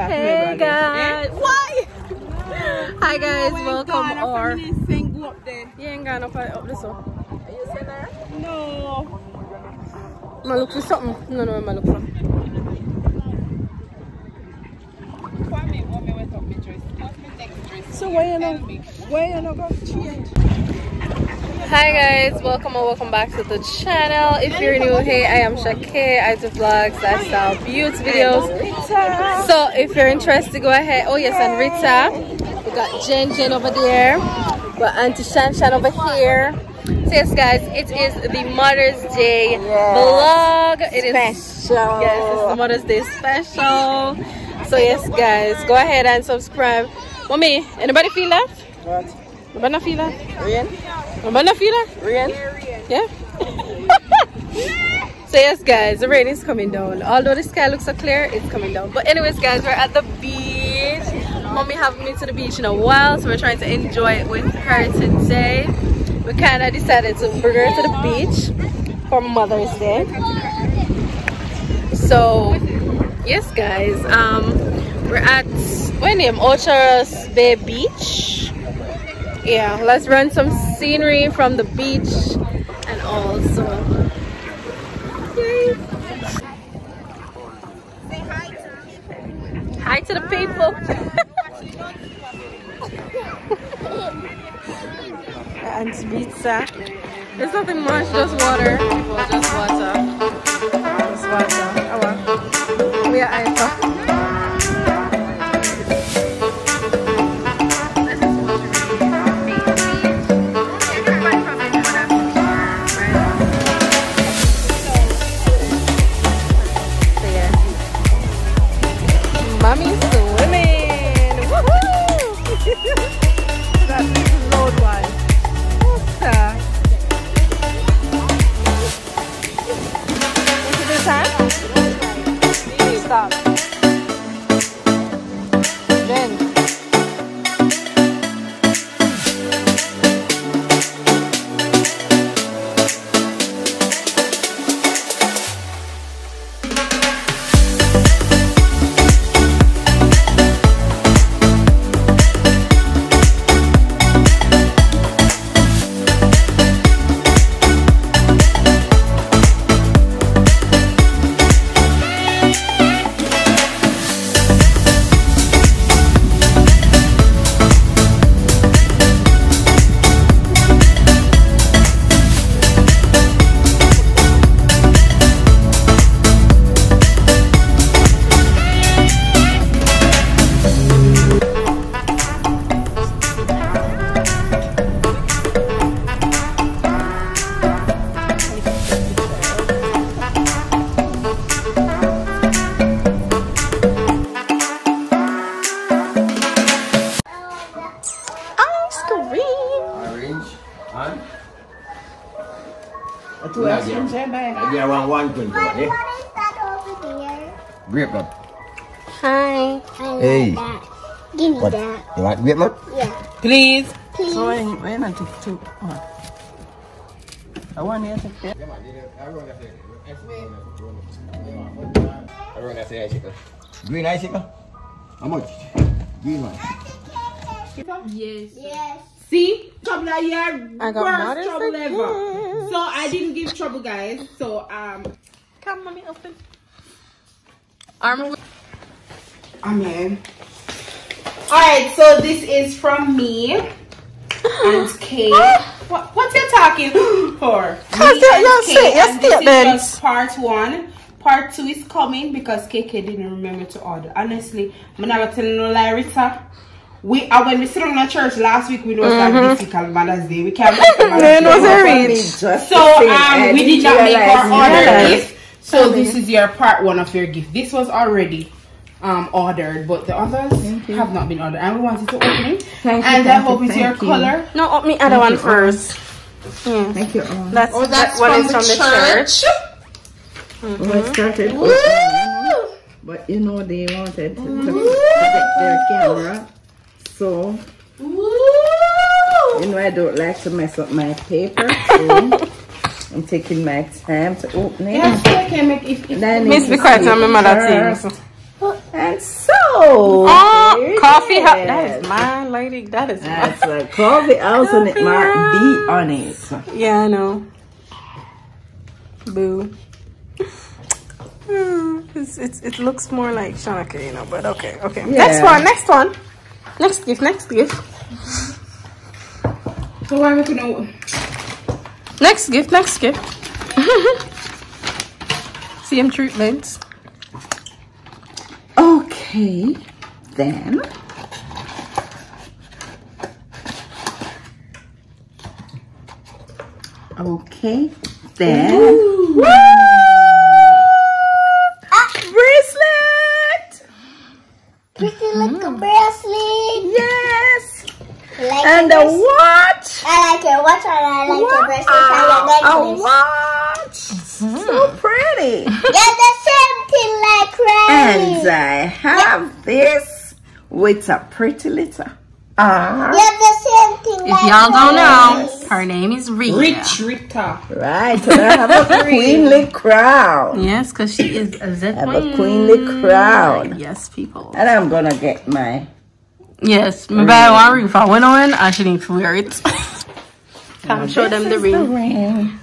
Hey guys, why? Hi guys, welcome. Or you ain't gonna up this one. Are you saying that? No. I'm gonna look for something. No, I'm gonna look for. So why you not going to change? Hi guys, welcome or welcome back to the channel. If you're new, hey, I am Shake. I do vlogs, lifestyle, beauty videos. So if you're interested, go ahead. Oh yes, and Rita. We got Jen over there. We got Auntie Shan over here. So yes guys, it is the Mother's Day vlog. It is special. Yes, it's the Mother's Day special. So yes guys, go ahead and subscribe. Mommy, anybody feel that? What? Nobody feel that? Rain? Nobody feel that? Rain? Yeah? So yes guys, the rain is coming down. Although the sky looks so clear, it's coming down. But anyways guys, we're at the beach. Mommy haven't been to the beach in a while, so we're trying to enjoy it with her today. We kind of decided to bring her to the beach for Mother's Day. So yes guys, we're at Ocho Rios Bay Beach. Yeah, let's run some scenery from the beach and also yay. Say hi to the people. And pizza. There's nothing much, just water. Well, just water. Just water. Oh well. We are Ipa. Mommy's swimming! Woohoo! That load one. Is it this time? Stop. Then. Grape nut. Hi. Hey. Give me What? that. You want grape nut? Yeah. Please. Please. So why not take two? I want you to take that. Green icicle? How much? Green one. Yes. Yes. See, trouble a year, I got worst trouble again. ever. So I didn't give trouble, guys. So Come, mommy, open. Arm. amen. All right, so this is from me and Kate. What you talking for? Me and Kate, and this is just part 1. Part 2 is coming because KK didn't remember to order. Honestly, I'm not telling you no lie, Rita. When we sit on the church last week, we know that difficult Mother's Day. We can't make Mother's Day. So we did not make our order gift. So this is your part 1 of your gift. This was already ordered, but the others have not been ordered. And we wanted to open it. Thank you, And I hope it's your color. No, open the other one first. Yeah. Thank you. That's that one is from the church. Well, it started opening, but you know they wanted to get their camera, so you know I don't like to mess up my paper. So I'm taking my time to open it. Yes, I can make it. Miss be quiet, I'm my mother things. And so, coffee house. That is mine, lady. That is that's a coffee house and it might be on it. Yeah, I know. Boo. It looks more like Shanaka, you know, but okay. Yeah. Next one. Next gift. So why are we gonna... Next gift. CM treatments. Okay, then. Okay, then. Woo! Bracelet! Pretty little bracelet. Yes! Like And a watch! I like your watch and I like your bracelet and your necklace. A watch! So pretty! They're the same thing like Riley. And I have this with a pretty little. They're the same thing If like y'all don't know, Riley. her name is Rita. Rita. Right, and I have a queenly crown. Yes, because she is a Z I have a queenly crown. Yes, people. And I'm gonna get my... Yes, maybe I want ring. If I went on, I should need to wear it. Come show them the ring.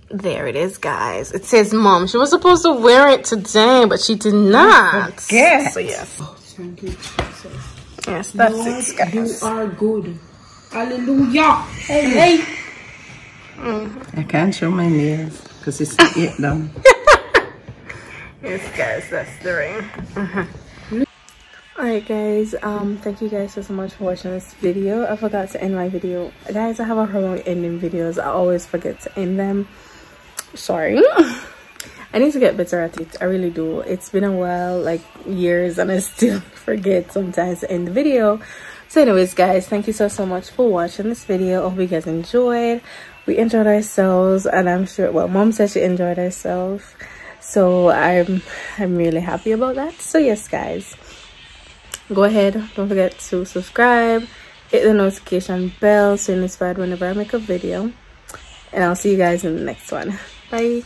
There it is, guys. It says mom. She was supposed to wear it today, but she did not. Forget. So yes. Oh, thank you, Jesus. Yes, that's Lord, it, guys. you are good. Hallelujah. Hey. I can't show my nails because it's not yet done. Yes, guys, that's the ring. Alright guys, thank you guys so much for watching this video. I forgot to end my video. Guys, I have a problem with ending videos. I always forget to end them. Sorry. I need to get better at it. I really do. It's been a while, like years, and I still forget sometimes to end the video. So anyways guys, thank you so much for watching this video. I hope you guys enjoyed. We enjoyed ourselves, and I'm sure, well, mom said she enjoyed herself, so I'm really happy about that. So yes guys, go ahead, don't forget to subscribe, hit the notification bell so you're notified whenever I make a video, and I'll see you guys in the next one. Bye.